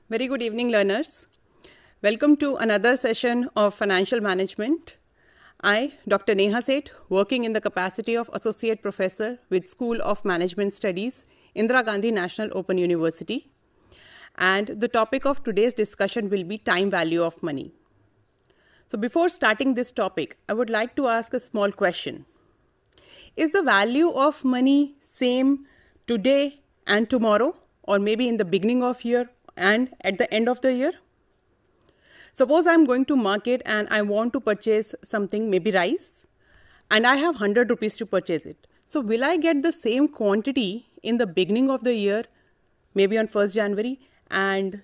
Very good evening, learners. Welcome to another session of Financial Management. I, Dr. Neha Seth, working in the capacity of Associate Professor with School of Management Studies, Indira Gandhi National Open University. And the topic of today's discussion will be time value of money. So before starting this topic, I would like to ask a small question. Is the value of money same today and tomorrow, or maybe in the beginning of year and at the end of the year? Suppose I'm going to market and I want to purchase something, maybe rice, and I have 100 rupees to purchase it. So will I get the same quantity in the beginning of the year, maybe on 1st January, and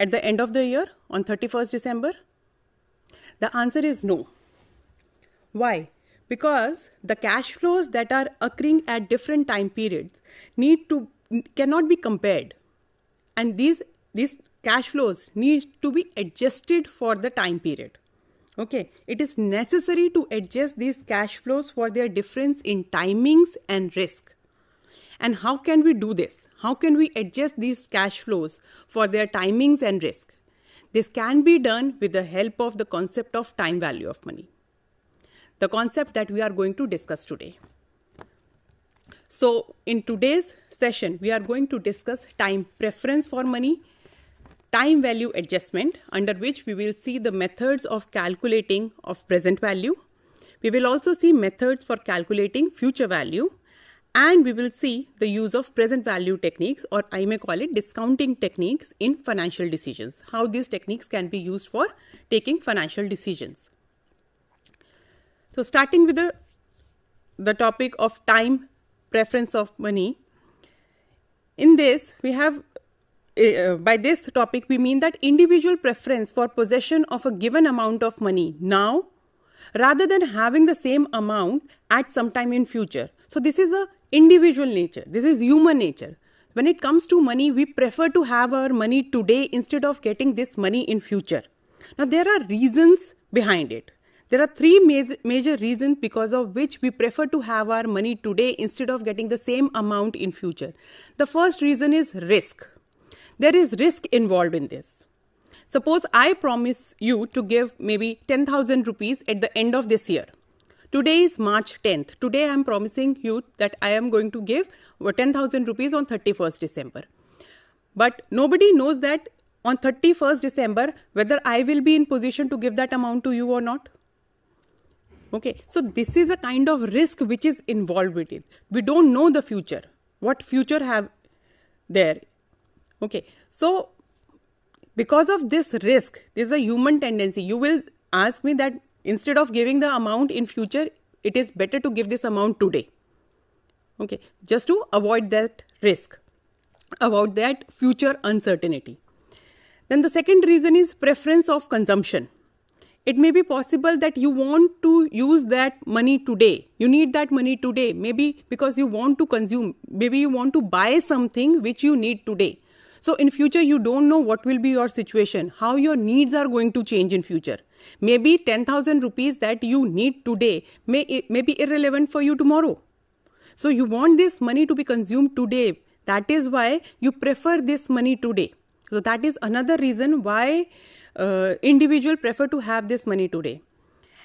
at the end of the year on 31st December? The answer is no. Why? Because the cash flows that are occurring at different time periods cannot be compared. And these cash flows need to be adjusted for the time period. Okay, it is necessary to adjust these cash flows for their difference in timings and risk. And how can we do this? How can we adjust these cash flows for their timings and risk? This can be done with the help of the concept of time value of money, the concept that we are going to discuss today. So in today's session, we are going to discuss time preference for money, time value adjustment, under which we will see the methods of calculating of present value. We will also see methods for calculating future value, and we will see the use of present value techniques, or I may call it discounting techniques, in financial decisions, how these techniques can be used for taking financial decisions. So starting with the topic of time preference of money. In this, we have, by this topic, we mean that individual preference for possession of a given amount of money now, rather than having the same amount at some time in future. So this is a individual nature. This is human nature. When it comes to money, we prefer to have our money today instead of getting this money in future. Now, there are reasons behind it. There are three major reasons because of which we prefer to have our money today instead of getting the same amount in future. The first reason is risk. There is risk involved in this. Suppose I promise you to give maybe 10,000 rupees at the end of this year. Today is March 10th. Today I am promising you that I am going to give 10,000 rupees on 31st December. But nobody knows that on 31st December whether I will be in position to give that amount to you or not. Okay, so this is a kind of risk which is involved with it. We don't know the future, what future have there. Okay, so because of this risk, this is a human tendency. You will ask me that instead of giving the amount in future, it is better to give this amount today. Okay, just to avoid that risk, avoid that future uncertainty. Then the second reason is preference of consumption. It may be possible that you want to use that money today. You need that money today, maybe because you want to consume, maybe you want to buy something which you need today. So in future, you don't know what will be your situation, how your needs are going to change in future. Maybe 10,000 rupees that you need today may be irrelevant for you tomorrow. So you want this money to be consumed today. That is why you prefer this money today. So that is another reason why individuals prefer to have this money today.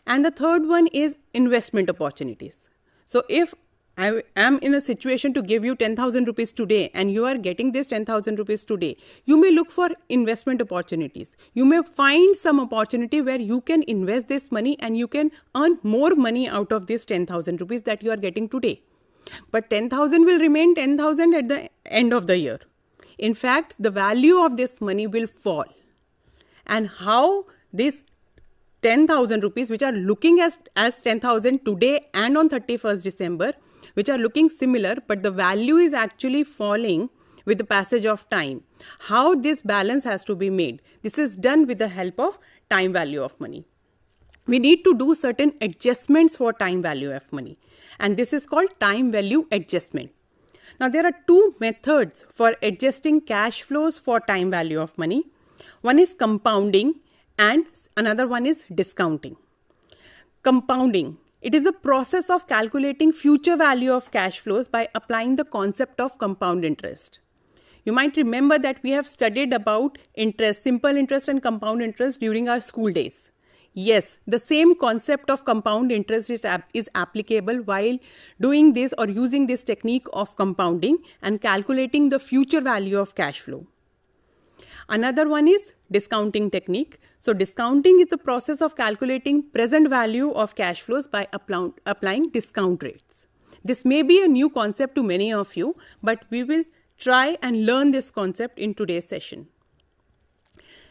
And the third one is investment opportunities. So if I am in a situation to give you 10,000 rupees today and you are getting this 10,000 rupees today, you may look for investment opportunities. You may find some opportunity where you can invest this money and you can earn more money out of this 10,000 rupees that you are getting today. But 10,000 will remain 10,000 at the end of the year. In fact, the value of this money will fall. And how this 10,000 rupees, which are looking as 10,000 today and on 31st December, which are looking similar, but the value is actually falling with the passage of time. How this balance has to be made? This is done with the help of time value of money. We need to do certain adjustments for time value of money, and this is called time value adjustment. Now, there are two methods for adjusting cash flows for time value of money. One is compounding and another one is discounting. Compounding. It is a process of calculating future value of cash flows by applying the concept of compound interest. You might remember that we have studied about interest, simple interest and compound interest during our school days. Yes, the same concept of compound interest is applicable while doing this or using this technique of compounding and calculating the future value of cash flow. Another one is discounting technique. So discounting is the process of calculating present value of cash flows by applying discount rates. This may be a new concept to many of you, but we will try and learn this concept in today's session.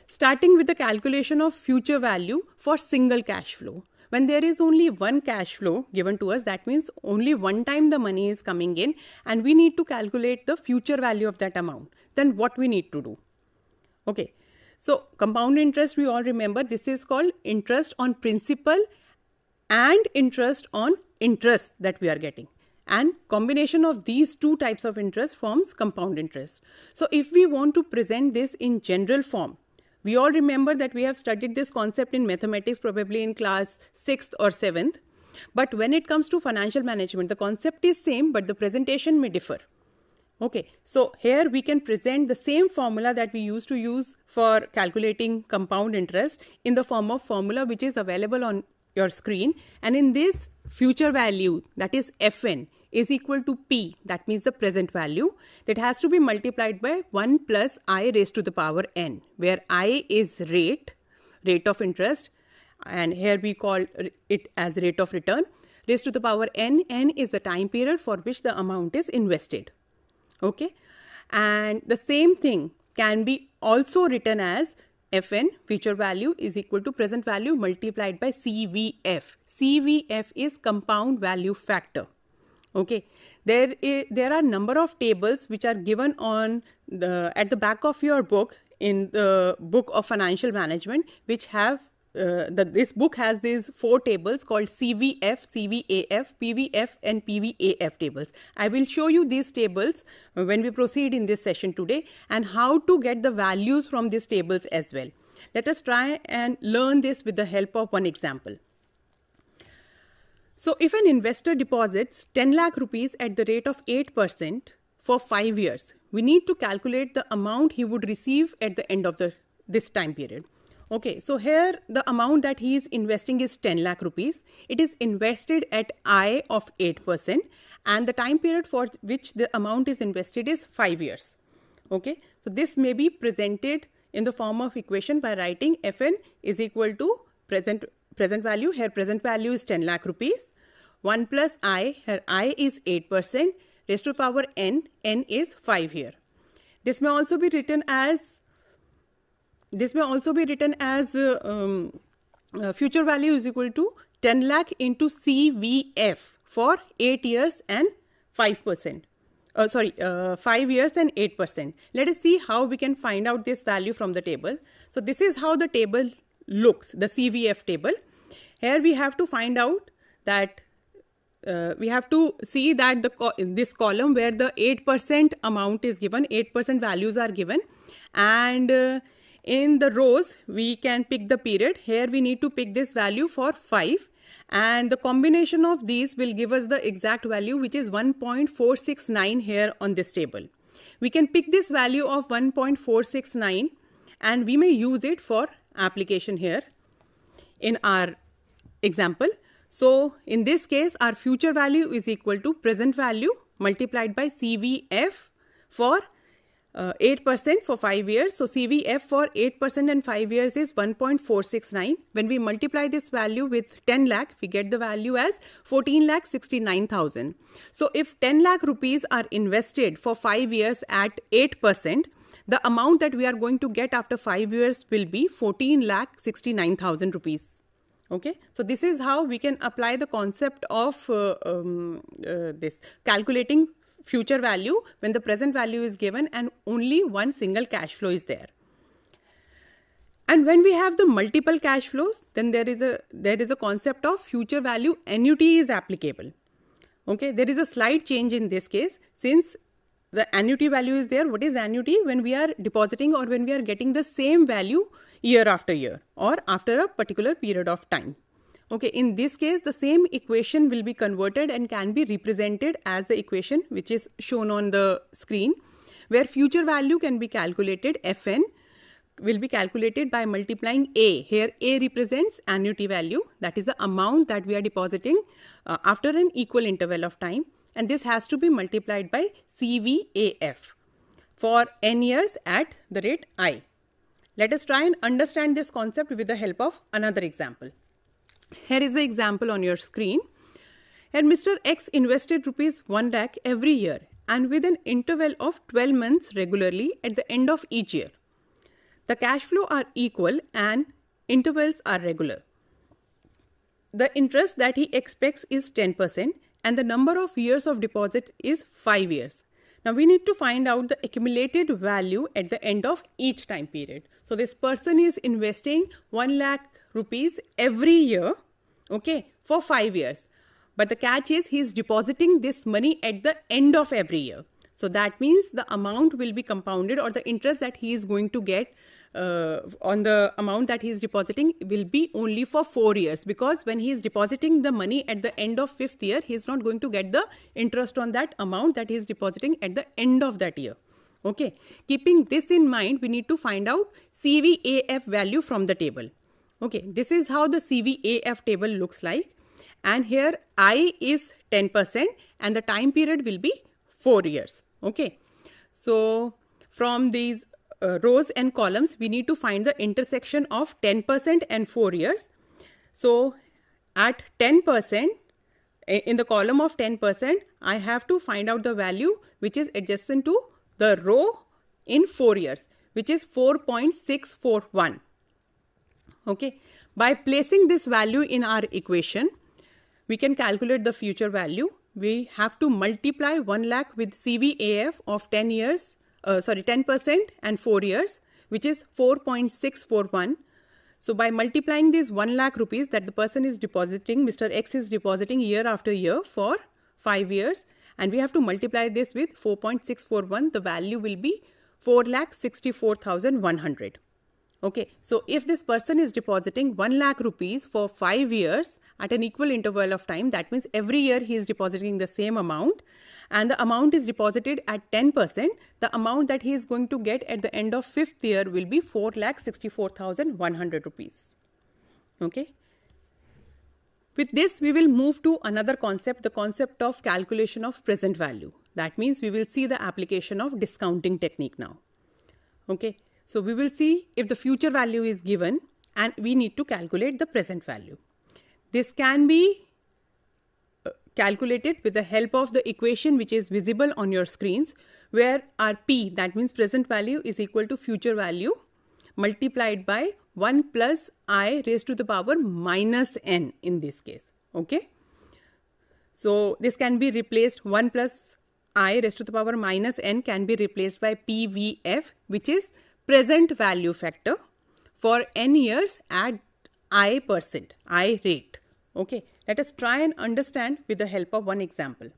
Starting with the calculation of future value for single cash flow. When there is only one cash flow given to us, that means only one time the money is coming in and we need to calculate the future value of that amount. Then what we need to do? Okay, so compound interest, we all remember, this is called interest on principal and interest on interest that we are getting. And combination of these two types of interest forms compound interest. So if we want to present this in general form, we all remember that we have studied this concept in mathematics probably in class 6th or 7th. But when it comes to financial management, the concept is same, but the presentation may differ. Okay, so here we can present the same formula that we used to use for calculating compound interest in the form of formula which is available on your screen. And in this, future value, that is Fn, is equal to P, that means the present value, that has to be multiplied by 1 plus I raised to the power n, where I is rate of interest, and here we call it as rate of return, raised to the power n is the time period for which the amount is invested. Okay, and the same thing can be also written as Fn, future value, is equal to present value multiplied by CVF. CVF is compound value factor. Okay, there are number of tables which are given on at the back of your book in the book of financial management, which have this book has these 4 tables called CVF, CVAF, PVF and PVAF tables. I will show you these tables when we proceed in this session today and how to get the values from these tables as well. Let us try and learn this with the help of one example. So if an investor deposits 10 lakh rupees at the rate of 8% for 5 years, we need to calculate the amount he would receive at the end of this time period. Okay, so here the amount that he is investing is 10 lakh rupees. It is invested at I of 8% and the time period for which the amount is invested is 5 years. Okay, so this may be presented in the form of equation by writing Fn is equal to present value. Here present value is 10 lakh rupees. 1 plus I, here I is 8%, raised to power n is 5 here. This may also be written as future value is equal to 10 lakh into CVF for 8 years and 5%. 5 years and 8%. Let us see how we can find out this value from the table. So this is how the table looks, the CVF table. Here we have to find out that we have to see that this column where the 8% amount is given, 8% values are given, and in the rows we can pick the period. Here we need to pick this value for 5, and the combination of these will give us the exact value, which is 1.469 here on this table. We can pick this value of 1.469 and we may use it for application here in our example. So in this case, our future value is equal to present value multiplied by CVF for 8% for 5 years. So CVF for 8% and 5 years is 1.469. When we multiply this value with 10 lakh, we get the value as 14,69,000. So if 10 lakh rupees are invested for 5 years at 8%, the amount that we are going to get after 5 years will be 14,69,000 rupees. Okay, so this is how we can apply the concept of this calculating future value when the present value is given and only one single cash flow is there. And when we have the multiple cash flows, then there is a concept of future value annuity is applicable. Okay, there is a slight change in this case since the annuity value is there. What is annuity? When we are depositing or when we are getting the same value year after year or after a particular period of time. Okay, in this case, the same equation will be converted and can be represented as the equation which is shown on the screen, where future value can be calculated, Fn will be calculated by multiplying A. Here A represents annuity value, that is the amount that we are depositing after an equal interval of time, and this has to be multiplied by CVAF for n years at the rate I. Let us try and understand this concept with the help of another example. Here is the example on your screen. Here Mr. X invested rupees 1 lakh every year and with an interval of 12 months regularly at the end of each year. The cash flow are equal and intervals are regular. The interest that he expects is 10% and the number of years of deposits is 5 years. Now we need to find out the accumulated value at the end of each time period. So this person is investing 1 lakh rupees every year, okay, for 5 years. But the catch is he is depositing this money at the end of every year. So that means the amount will be compounded, or the interest that he is going to get on the amount that he is depositing will be only for 4 years, because when he is depositing the money at the end of 5th year, he is not going to get the interest on that amount that he is depositing at the end of that year. Okay, keeping this in mind, we need to find out CVAF value from the table. Okay, this is how the CVAF table looks like, and here I is 10% and the time period will be 4 years. Okay, so from these rows and columns, we need to find the intersection of 10% and 4 years. So at 10%, in the column of 10%, I have to find out the value which is adjacent to the row in 4 years, which is 4.641. Okay, by placing this value in our equation, we can calculate the future value. We have to multiply 1 lakh with CVAF of 10% and 4 years, which is 4.641. So by multiplying these 1 lakh rupees that the person is depositing, Mr. X is depositing year after year for 5 years, and we have to multiply this with 4.641, the value will be 4,64,100. Okay, so if this person is depositing 1 lakh rupees for 5 years at an equal interval of time, that means every year he is depositing the same amount, and the amount is deposited at 10%, the amount that he is going to get at the end of 5th year will be 4,64,100 rupees. Okay. With this, we will move to another concept, the concept of calculation of present value. That means we will see the application of discounting technique now. Okay. So we will see if the future value is given and we need to calculate the present value. This can be calculated with the help of the equation which is visible on your screens, where our P, that means present value, is equal to future value multiplied by 1 plus I raised to the power minus n in this case. Okay. So this can be replaced, 1 plus I raised to the power minus n can be replaced by PVF, which is present value factor for n years at I rate. Okay, let us try and understand with the help of one example.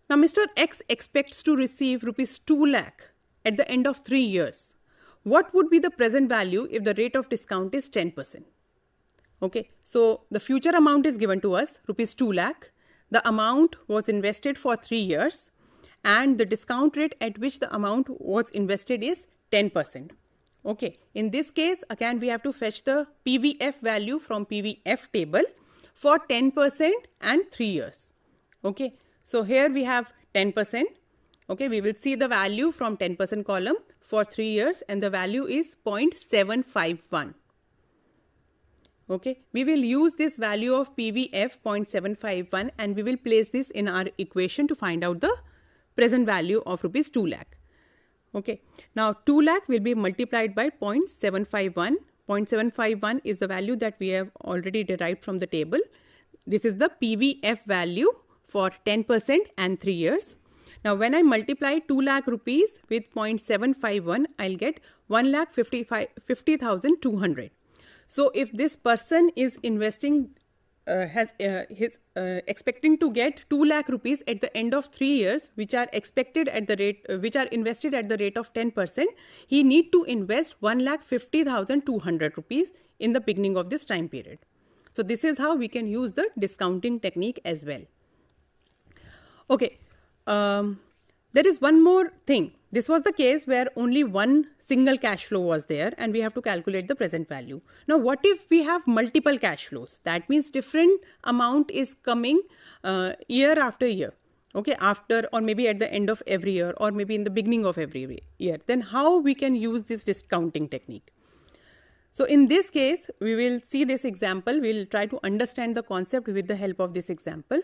Now Mr. X expects to receive rupees 2 lakh at the end of 3 years. What would be the present value if the rate of discount is 10%? Okay, so the future amount is given to us, rupees 2 lakh. The amount was invested for 3 years. And the discount rate at which the amount was invested is 10%. Okay, in this case, again, we have to fetch the PVF value from PVF table for 10% and 3 years. Okay, so here we have 10%. Okay, we will see the value from 10% column for 3 years and the value is 0.751. Okay, we will use this value of PVF 0.751 and we will place this in our equation to find out the present value of rupees 2 lakh. Okay. Now 2 lakh will be multiplied by 0.751. 0.751 is the value that we have already derived from the table. This is the PVF value for 10% and 3 years. Now when I multiply 2 lakh rupees with 0.751, I'll get 1,50,200. So if this person is investing expecting to get 2 lakh rupees at the end of 3 years, which are expected at the rate, which are invested at the rate of 10%, he need to invest 1,50,200 rupees in the beginning of this time period. So this is how we can use the discounting technique as well. Okay, There is one more thing. This was the case where only one single cash flow was there and we have to calculate the present value. Now, what if we have multiple cash flows? That means different amount is coming year after year. Okay, after or maybe at the end of every year or maybe in the beginning of every year. Then how we can use this discounting technique? So in this case, we will see this example. We'll try to understand the concept with the help of this example.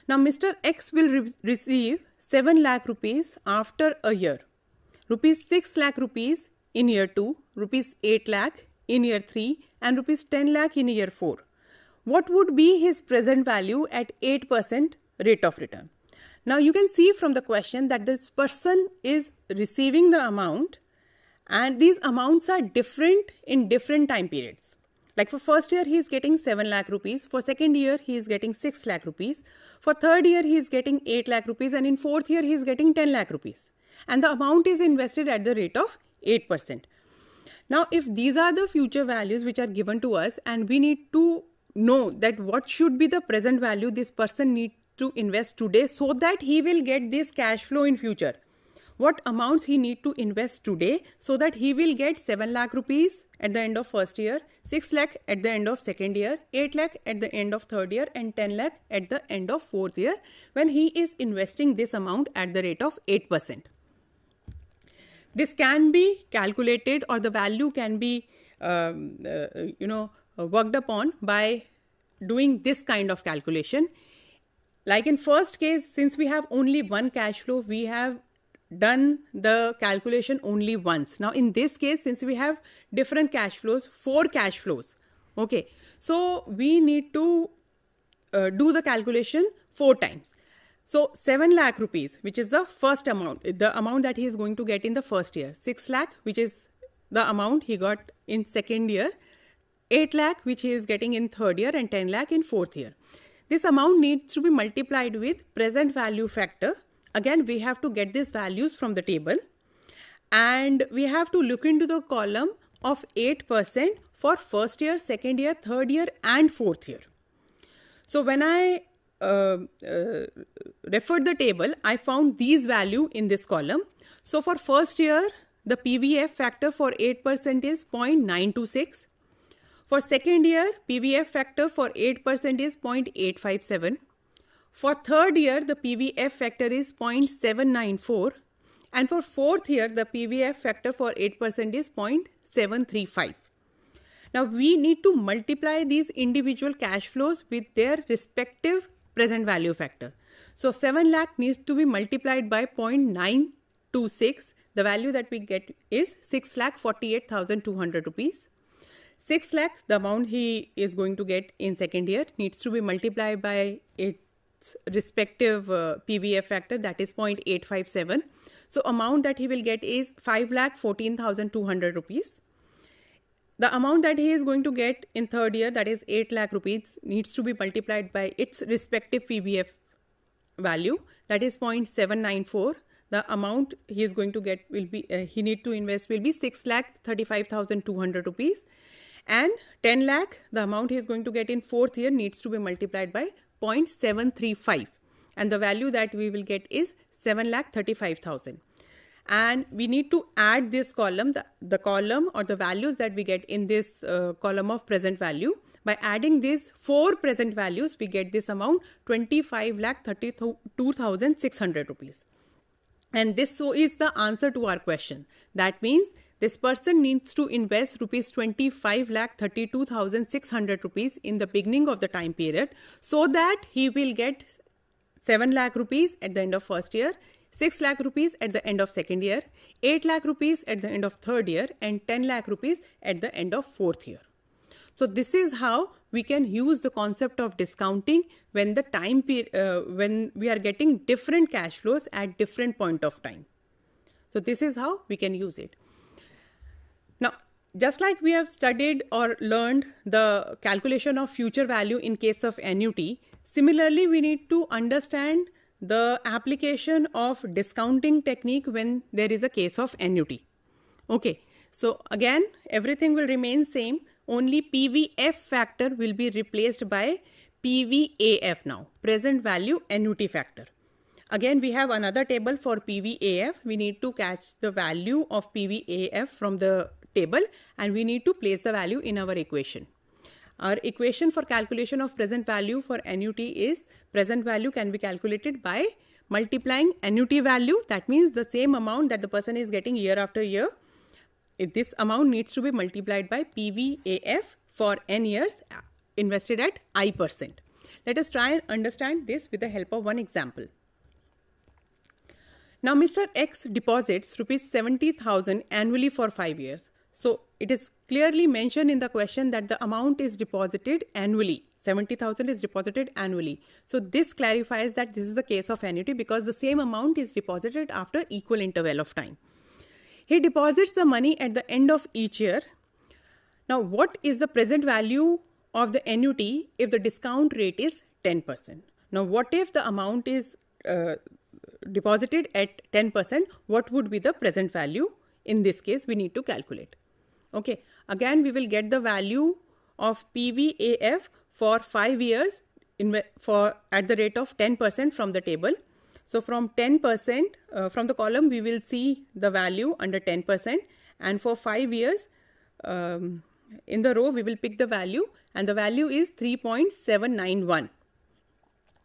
Now, Mr. X will receive 7 lakh rupees after a year, rupees 6 lakh rupees in year 2, rupees 8 lakh in year 3 and rupees 10 lakh in year 4. What would be his present value at 8% rate of return? Now you can see from the question that this person is receiving the amount and these amounts are different in different time periods. Like for first year, he is getting 7 lakh rupees. For second year, he is getting 6 lakh rupees. For third year, he is getting 8 lakh rupees. And in fourth year, he is getting 10 lakh rupees. And the amount is invested at the rate of 8%. Now, if these are the future values which are given to us and we need to know that what should be the present value this person needs to invest today so that he will get this cash flow in future. What amounts he need to invest today so that he will get 7 lakh rupees at the end of first year, 6 lakh at the end of second year, 8 lakh at the end of third year and 10 lakh at the end of fourth year when he is investing this amount at the rate of 8%. This can be calculated or the value can be worked upon by doing this kind of calculation. Like in first case, since we have only one cash flow, we have done the calculation only once. Now in this case, since we have different cash flows, 4 cash flows, okay, so we need to do the calculation 4 times. So 7 lakh rupees, which is the first amount, the amount that he is going to get in the first year, 6 lakh, which is the amount he got in second year, 8 lakh, which he is getting in third year and 10 lakh in fourth year. This amount needs to be multiplied with present value factor. Again, we have to get these values from the table and we have to look into the column of 8% for first year, second year, third year and fourth year. So when I referred the table, I found these value in this column. So for first year, the PVF factor for 8% is 0.926. For second year, PVF factor for 8% is 0.857. For third year, the PVF factor is 0.794 and for fourth year, the PVF factor for 8% is 0.735. Now, we need to multiply these individual cash flows with their respective present value factor. So, 7 lakh needs to be multiplied by 0.926. The value that we get is 6,48,200 rupees. 6 lakhs, the amount he is going to get in second year, needs to be multiplied by its respective PVF factor, that is 0.857. So amount that he will get is 5,14,200 rupees. The amount that he is going to get in third year, that is 8 lakh rupees, needs to be multiplied by its respective PVF value, that is 0.794. The amount he is going to get will be, he need to invest will be 6,35,200 rupees. And 10 lakh, the amount he is going to get in fourth year needs to be multiplied by 0.735 and the value that we will get is 7,35,000. And we need to add this column, the column or the values that we get in this column of present value. By adding these 4 present values, we get this amount 25,32,600 rupees. And this is the answer to our question. That means this person needs to invest rupees 25,32,600 rupees in the beginning of the time period so that he will get 7 lakh rupees at the end of first year, 6 lakh rupees at the end of second year, 8 lakh rupees at the end of third year and 10 lakh rupees at the end of fourth year. So this is how we can use the concept of discounting when the time when we are getting different cash flows at different point of time. So this is how we can use it. Now, just like we have studied or learned the calculation of future value in case of annuity, similarly, we need to understand the application of discounting technique when there is a case of annuity. Okay, so again, everything will remain same. Only PVF factor will be replaced by PVAF now, present value annuity factor. Again, we have another table for PVAF. We need to catch the value of PVAF from the table and we need to place the value in our equation. Our equation for calculation of present value for annuity is present value can be calculated by multiplying annuity value. That means the same amount that the person is getting year after year. This amount needs to be multiplied by PVAF for n years invested at I%. Let us try and understand this with the help of one example. Now, Mr. X deposits rupees 70,000 annually for 5 years. So, it is clearly mentioned in the question that the amount is deposited annually. 70,000 is deposited annually. So, this clarifies that this is the case of annuity because the same amount is deposited after equal interval of time. He deposits the money at the end of each year. Now, what is the present value of the annuity if the discount rate is 10%? Now, what if the amount is deposited at 10%? What would be the present value? In this case, we need to calculate. Okay, again, we will get the value of PVAF for 5 years at the rate of 10% from the table. So, from 10%, from the column, we will see the value under 10%, and for 5 years, in the row, we will pick the value, and the value is 3.791.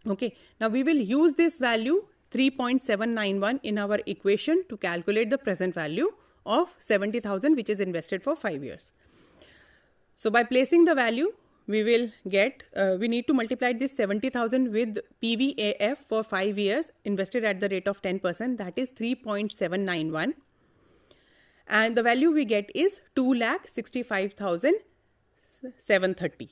Okay, now we will use this value 3.791 in our equation to calculate the present value of 70,000 which is invested for 5 years. So, by placing the value, we will get, we need to multiply this 70,000 with PVAF for 5 years invested at the rate of 10%, that is 3.791. And the value we get is 2,65,730.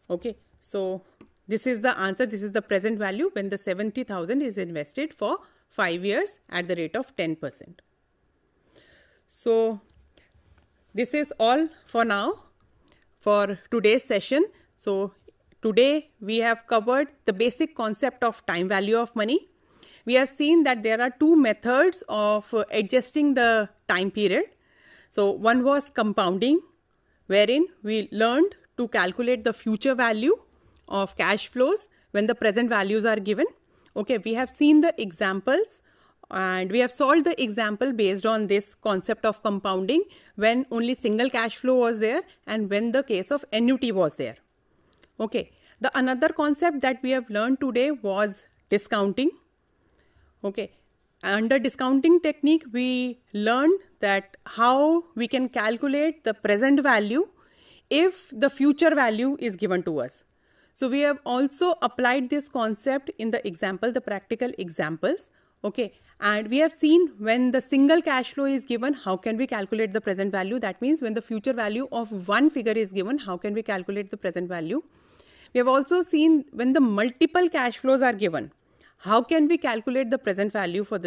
Okay, so this is the answer. This is the present value when the 70,000 is invested for 5 years at the rate of 10%. So this is all for now for today's session. So today we have covered the basic concept of time value of money. We have seen that there are two methods of adjusting the time period. So one was compounding, wherein we learned to calculate the future value of cash flows when the present values are given. Okay, we have seen the examples and we have solved the example based on this concept of compounding when only single cash flow was there and when the case of annuity was there. Okay, the another concept that we have learned today was discounting. Okay, under discounting technique, we learned that how we can calculate the present value if the future value is given to us. So we have also applied this concept in the example, the practical examples. Okay, and we have seen when the single cash flow is given, how can we calculate the present value? That means when the future value of one figure is given, how can we calculate the present value? We have also seen when the multiple cash flows are given, how can we calculate the present value for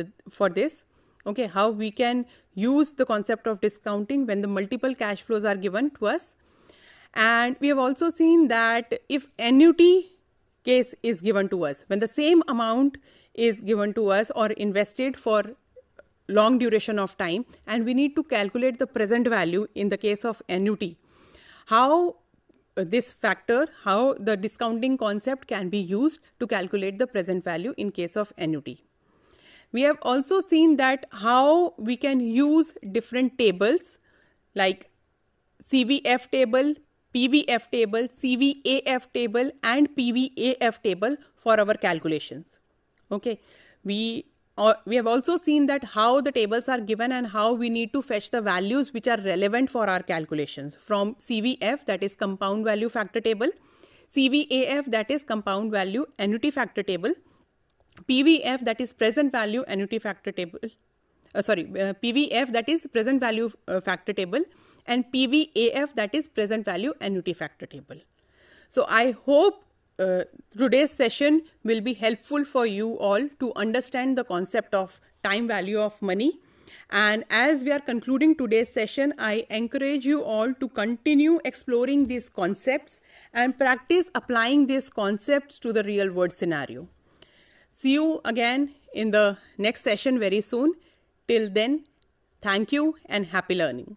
this? Okay, how we can use the concept of discounting when the multiple cash flows are given to us. And we have also seen that if annuity case is given to us, when the same amount is given to us or invested for long duration of time, and we need to calculate the present value in the case of annuity, how this factor, how the discounting concept can be used to calculate the present value in case of annuity. We have also seen that how we can use different tables like CVF table, PVF table, CVAF table and PVAF table for our calculations. Okay, we have also seen that how the tables are given and how we need to fetch the values which are relevant for our calculations from CVF, that is compound value factor table, CVAF, that is compound value annuity factor table, PVF, that is present value annuity factor table, PVF, that is present value factor table, and PVAF, that is present value annuity factor table. So I hope today's session will be helpful for you all to understand the concept of time value of money. And as we are concluding today's session, I encourage you all to continue exploring these concepts and practice applying these concepts to the real world scenario. See you again in the next session very soon. Till then, thank you and happy learning.